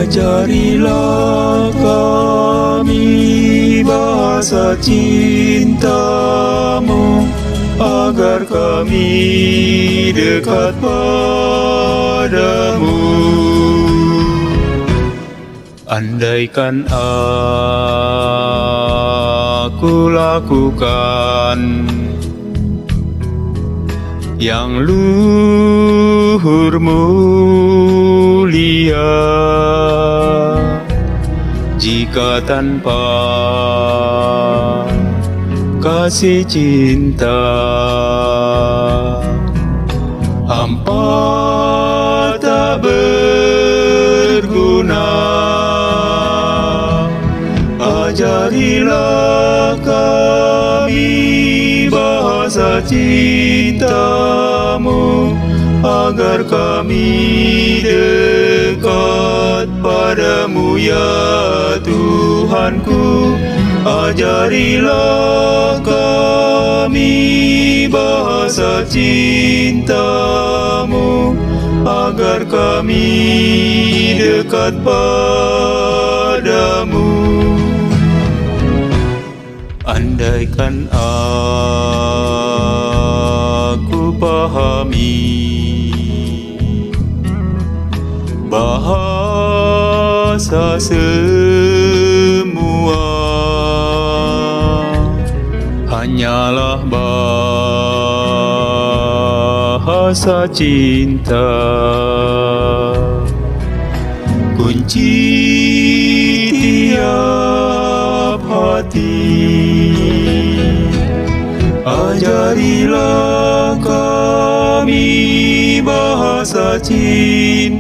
Ajarilah kami bahasa cinta-Mu, agar kami dekat padamu. Andaikan aku lakukan yang luhur mulia, jika tanpa kasih cinta hampa tak berguna. Ajarilah kami bahasa cinta-Mu, agar kami dekat padamu ya Tuhanku. Ajarilah kami bahasa cinta-Mu, agar kami dekat padamu. Andaikan aku pahami bahasa semua hanyalah bahasa cinta, kunci tiap hati. Ajarilah kami bahasa cinta-Mu,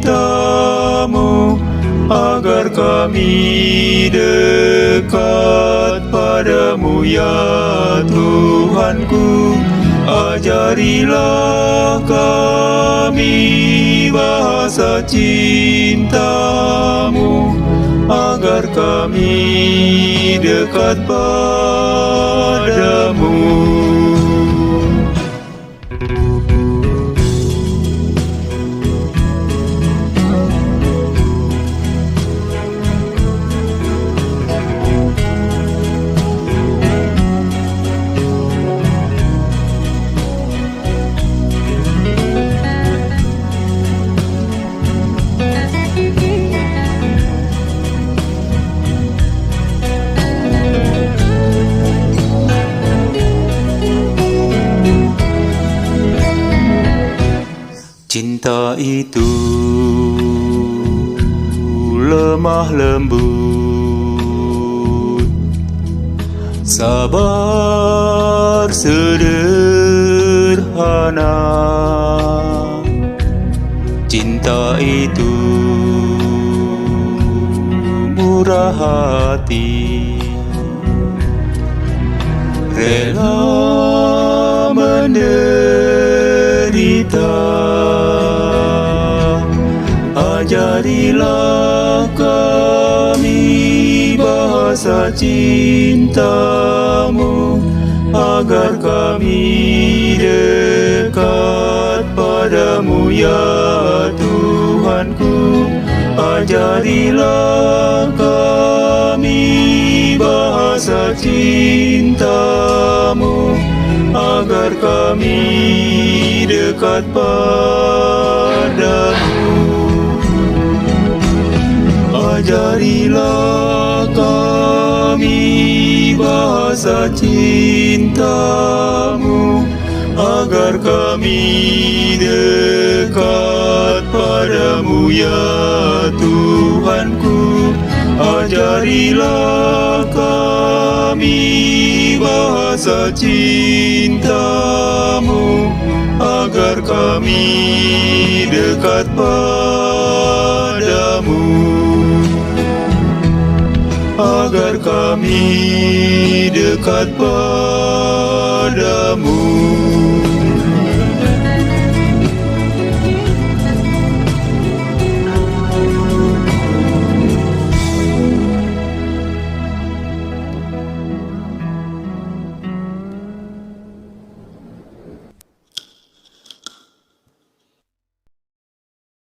agar kami dekat padamu ya Tuhanku. Ajarilah kami bahasa cinta-Mu, agar kami dekat padamu. Cinta itu lemah lembut, sabar sederhana. Cinta itu murah hati, rela menderita. Ajarilah kami bahasa cinta-Mu, agar kami dekat padamu ya Tuhanku. Ajarilah kami bahasa cinta-Mu, agar kami dekat padamu. Ajarilah kami bahasa cinta-Mu, agar kami dekat padamu ya Tuhanku. Ajarilah kami bahasa cinta-Mu, agar kami dekat padamu. Agar kami dekat padamu.